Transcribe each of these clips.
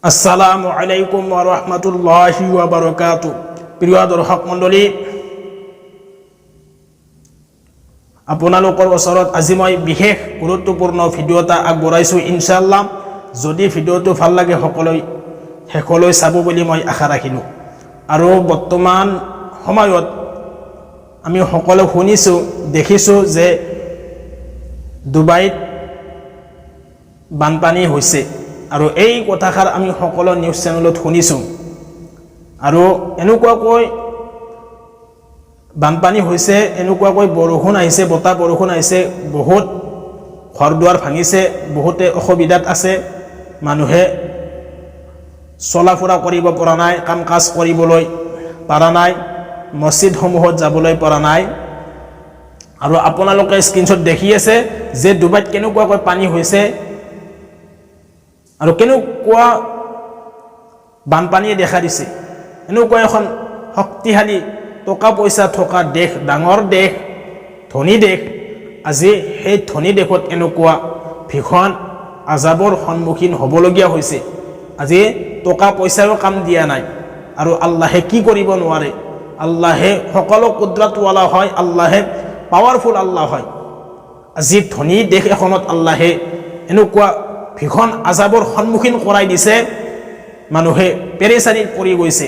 আসসালামু আলাইকুম ওয়া ৰাহমাতুল্লাহি ওয়া বাৰাকাতুহু। প্ৰিয় দৰ্শক মণ্ডলী, আপোনালোকৰ ওচৰত আজি মই বিশেষ গুৰুত্বপূৰ্ণ ভিডিঅ' এটা আগবঢ়াইছোঁ। ইনশাআল্লাহ যদি ভিডিঅ'টো ভাল লাগে সকলোৱে শেষলৈ চাব বুলি মই আশা ৰাখিলোঁ। আৰু বৰ্তমান সময়ত আমি সকলো শুনিছোঁ, দেখিছোঁ যে ডুবাইত বানপানী হৈছে। আৰু এই কথাষাৰ আমি সকলো নিউজ চেনেলত শুনিছোঁ। আৰু এনেকুৱাকৈ বানপানী হৈছে, এনেকুৱাকৈ বৰষুণ আহিছে, বতাহ বৰষুণ আহিছে, বহুত ঘৰ দুৱাৰ ভাঙিছে, বহুতে অসুবিধাত আছে। মানুহে চলা ফুৰা কৰিব পৰা নাই, কাম কাজ কৰিবলৈ পৰা নাই, মছজিদসমূহত যাবলৈ পৰা নাই। আৰু আপোনালোকে স্ক্ৰীনশ্বট দেখি আছে যে ডুবাইত কেনেকুৱাকৈ পানী হৈছে আৰু কেনেকুৱা বানপানীয়ে দেখা দিছে। এনেকুৱা এখন শক্তিশালী টকা পইচা থকা দেশ, ডাঙৰ দেশ, ধনী দেশ, আজি সেই ধনী দেশত এনেকুৱা ভীষণ আজাবৰ সন্মুখীন হ'বলগীয়া হৈছে। আজি টকা পইচাৰো কাম দিয়া নাই। আৰু আল্লাহে কি কৰিব নোৱাৰে? আল্লাহে সকলো কুদৰতৱালা হয়, আল্লাহে পাৱাৰফুল আল্লাহ হয়। আজি ধনী দেশ এখনত আল্লাহে এনেকুৱা ভীষণ আজাবৰ সন্মুখীন কৰাই দিছে, মানুহে পেৰেচানিত পৰি গৈছে।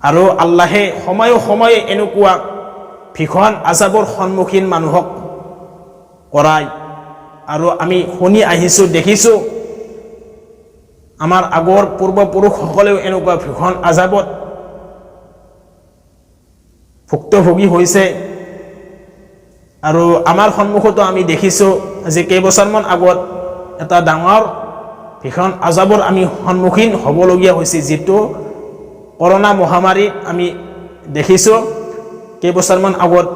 আৰু আল্লাহে সময়ে সময়ে এনেকুৱা ভীষণ আজাবৰ সন্মুখীন মানুহক কৰায়। আৰু আমি শুনি আহিছোঁ, দেখিছোঁ, আমাৰ আগৰ পূৰ্বপুৰুষসকলেও এনেকুৱা ভীষণ আজাবত ভুক্তভোগী হৈছে। আৰু আমাৰ সন্মুখতো আমি দেখিছোঁ, আজি কেইবছৰমান আগত এটা ডাঙৰ ভীষণ আজাবৰ আমি সন্মুখীন হ'বলগীয়া হৈছে, যিটো কৰোণা মহামাৰীত আমি দেখিছোঁ। কেইবছৰমান আগত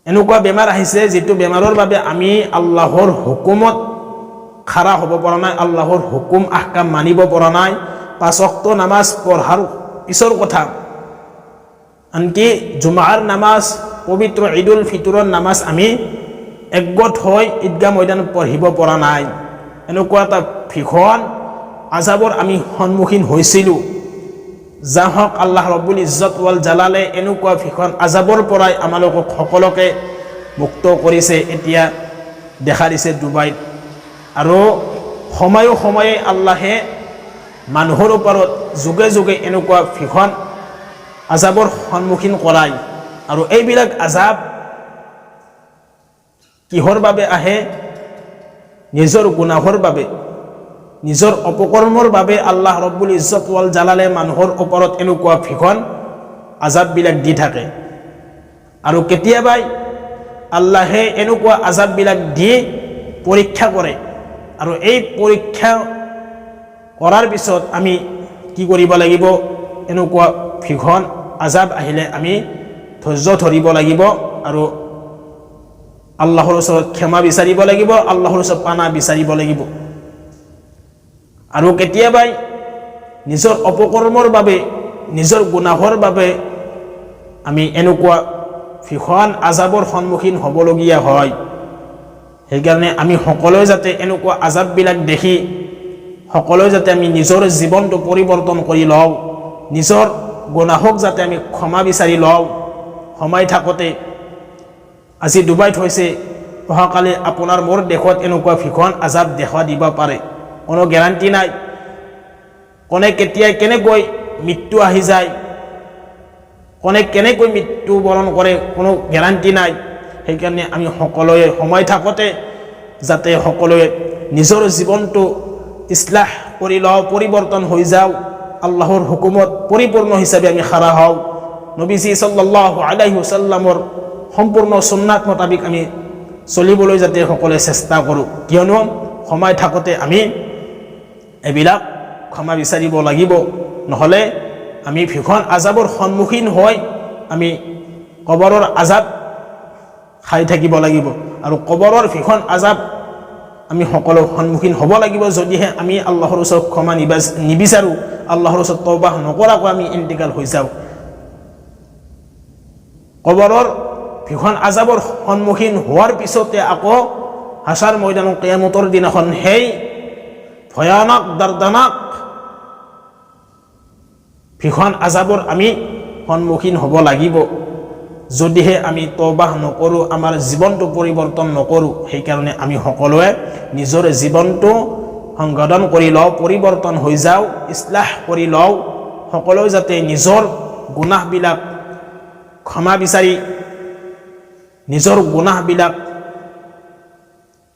এনেকুৱা বেমাৰ আহিছে, যিটো বেমাৰৰ বাবে আমি আল্লাহৰ হুকুমত খাৰা হ'ব পৰা নাই, আল্লাহৰ হুকুম আহকাম মানিব পৰা নাই। 5 ওয়াক্ত নামাজ পঢ়াৰ পিছৰ কথা, আনকি জুমাৰ নামাজ, পবিত্ৰ ঈদুল ফিতৰৰ নামাজ আমি একগোট হৈ ঈদগাহ ময়দানত পঢ়িব পৰা নাই। এনেকুৱা এটা ভীষণ আজাবৰ আমি সন্মুখীন হৈছিলোঁ। যা হওক, আল্লাহ ৰব্বুল ইজ্জত ৱাল জালালে এনেকুৱা ভীষণ আজাবৰ পৰাই আমালোকক সকলোকে মুক্ত কৰিছে, এতিয়া দেখা দিছে ডুবাইত। আৰু সময়ে সময়ে আল্লাহে মানুহৰ ওপৰত যুগে যুগে এনেকুৱা ভীষণ আজাবৰ সন্মুখীন কৰায়। আৰু এইবিলাক আজাব কিহৰ বাবে আহে? নিজৰ গুনাহৰ বাবে, নিজৰ অপকৰ্মৰ বাবে আল্লাহ ৰব্বুল ইজ্জত ৱাল জালালে মানুহৰ ওপৰত এনেকুৱা ভীষণ আজাববিলাক দি থাকে। আৰু কেতিয়াবাই আল্লাহে এনেকুৱা আজাববিলাক দি পৰীক্ষা কৰে। আৰু এই পৰীক্ষা কৰাৰ পিছত আমি কি কৰিব লাগিব? এনেকুৱা ভীষণ আজাব আহিলে আমি ধৈৰ্য ধৰিব লাগিব আৰু আল্লাহৰ ওচৰত ক্ষমা বিচাৰিব লাগিব, আল্লাহৰ ওচৰত পানা বিচাৰিব লাগিব। আৰু কেতিয়াবাই নিজৰ অপকৰ্মৰ বাবে, নিজৰ গুনাহৰ বাবে আমি এনেকুৱা ভীষণ আজাবৰ সন্মুখীন হ'বলগীয়া হয়। সেইকাৰণে আমি সকলোৱে যাতে এনেকুৱা আজাববিলাক দেখি সকলোৱে যাতে আমি নিজৰ জীৱনটো পৰিৱৰ্তন কৰি লওঁ, নিজৰ গুনাহক যাতে আমি ক্ষমা বিচাৰি লওঁ সময় থাকোঁতে। আজি ডুবাইত হৈছে, অহাকালি আপোনাৰ মোৰ দেশত এনেকুৱা ভীষণ আজাব দেখা দিব পাৰে, কোনো গেৰাণ্টি নাই। কোনে কেতিয়া কেনেকৈ মৃত্যু আহি যায়, কোনে কেনেকৈ মৃত্যুবৰণ কৰে, কোনো গেৰাণ্টি নাই। সেইকাৰণে আমি সকলোৱে সময় থাকোঁতে যাতে সকলোৱে নিজৰ জীৱনটো ইছলাহ কৰি লওঁ, পৰিৱৰ্তন হৈ যাওঁ, আল্লাহৰ হুকুমত পৰিপূৰ্ণ হিচাপে আমি খাৰা হওঁ, নবীজী সাল্লাল্লাহু আলাইহি ওয়াসাল্লামৰ সম্পূৰ্ণ সুন্নাত মোতাবিক আমি চলিবলৈ যাতে সকলোৱে চেষ্টা কৰোঁ। কিয়নো সময় থাকোঁতে আমি এইবিলাক ক্ষমা বিচাৰিব লাগিব, নহ'লে আমি ভীষণ আজাবৰ সন্মুখীন হৈ আমি কবৰৰ আজাব খাই থাকিব লাগিব। আৰু কবৰৰ ভীষণ আজাব আমি সকলো সন্মুখীন হ'ব লাগিব, যদিহে আমি আল্লাহৰ ওচৰত ক্ষমা নিবিচাৰোঁ, আল্লাহৰ ওচৰত তওবাহ নকৰাকৈ আমি ইন্তিকাল হৈ যাওঁ। কবৰৰ ভীষণ আজাবৰ সন্মুখীন হোৱাৰ পিছতে আকৌ হাছাৰ ময়দানত কিয়ামতৰ দিনাখন সেই ভয়ানক দৰ্দনাক ভীষণ আজাবৰ আমি সন্মুখীন হ'ব লাগিব যদিহে আমি তওবাহ নকৰোঁ, আমাৰ জীৱনটো পৰিৱৰ্তন নকৰোঁ। সেইকাৰণে আমি সকলোৱে নিজৰ জীৱনটো সংশোধন কৰি লওঁ, পৰিৱৰ্তন হৈ যাওঁ, ইছলাহ কৰি লওঁ। সকলোৱে যাতে নিজৰ গুনাহবিলাক ক্ষমা বিচাৰি নিজৰ গুনাহবিলাক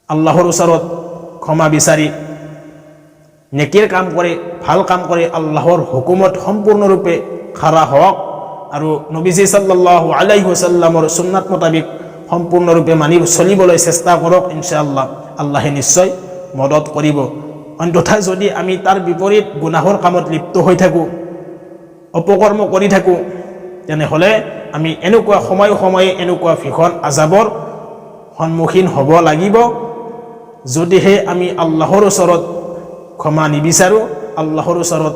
আল্লাহৰ ওচৰত ক্ষমা বিচাৰি নেকিৰ কাম কৰে, ভাল কাম কৰে, আল্লাহৰ হুকুমত সম্পূৰ্ণৰূপে খাৰা হওক আৰু নবীজি সাল্লাল্লাহু আলাইহি ওয়াসাল্লামৰ সুন্নাত মোতাবিক সম্পূৰ্ণৰূপে মানি চলিবলৈ চেষ্টা কৰক। ইনশাআল্লাহ আল্লাহে নিশ্চয় মদত কৰিব। অন্যথা যদি আমি তাৰ বিপৰীত গুনাহৰ কামত লিপ্ত হৈ থাকোঁ, অপকৰ্ম কৰি থাকোঁ, তেনেহ'লে আমি এনেকুৱা সময়ে সময়ে এনেকুৱা ভীষণ আজাবৰ সন্মুখীন হ'ব লাগিব যদিহে আমি আল্লাহৰ ওচৰত ক্ষমা নিবিচাৰোঁ, আল্লাহৰ ওচৰত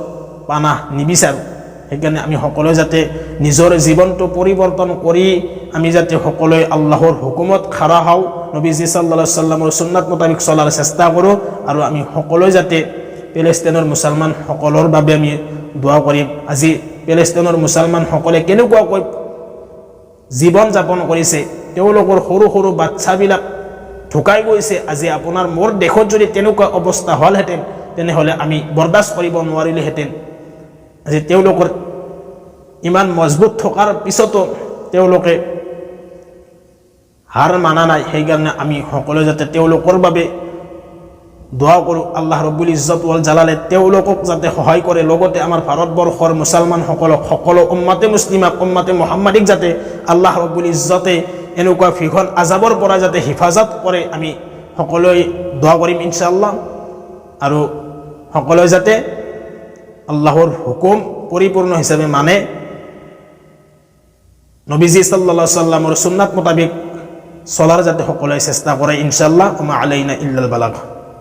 পানাহ নিবিচাৰোঁ। সেইকাৰণে আমি সকলোৱে যাতে নিজৰ জীৱনটো পৰিৱৰ্তন কৰি আমি যাতে সকলোৱে আল্লাহৰ হুকুমত খাৰা হওঁ, নবীজি সাল্লাল্লাহু আলাইহি ওয়াসাল্লামৰ সুন্নাত মোতাবিক চলাৰ চেষ্টা কৰোঁ আৰু আমি সকলোৱে যাতে পেলেষ্টাইনৰ মুছলমানসকলৰ বাবে আমি দোৱা কৰিম। আজি পেলেষ্টাইনৰ মুছলমানসকলে কেনেকুৱাকৈ জীৱন যাপন কৰিছে, তেওঁলোকৰ সৰু সৰু বাচ্চাবিলাক ঢুকাই গৈছে। আজি আপোনাৰ মোৰ দেশত যদি তেনেকুৱা অৱস্থা হ'লহেঁতেন তেনেহ'লে আমি বৰদাস্ত কৰিব নোৱাৰিলোহেঁতেন। আজি তেওঁলোকৰ ইমান মজবুত থকাৰ পিছতো তেওঁলোকে হাৰ মানা নাই। সেইকাৰণে আমি সকলোৱে যাতে তেওঁলোকৰ বাবে দোৱা কৰোঁ। আল্লাহ ৰব্বুল ইজ্জত ৱাল জালালে তেওঁলোকক যাতে সহায় কৰে, লগতে আমাৰ ভাৰতবৰ্ষৰ মুছলমানসকলক, সকলো উম্মাতে মুছলিমাক, উম্মাতে মুহাম্মাদিক যাতে আল্লাহ ৰব্বুল ইজ্জতে এনেকুৱা ভীষণ আজাবৰ পৰা যাতে হিফাজত কৰে, আমি সকলোৱে দোৱা কৰিম ইনশাআল্লাহ। আৰু সকলোৱে যাতে আল্লাহৰ হুকুম পৰিপূৰ্ণ হিচাপে মানে নবীজি সাল্লাল্লাহু আলাইহি ওয়াসাল্লামৰ সুন্নাত মোতাবিক চলাৰ যাতে সকলোৱে চেষ্টা কৰে ইনশাআল্লাহ। আমা আলাইনা ইল্লাল বালাগ।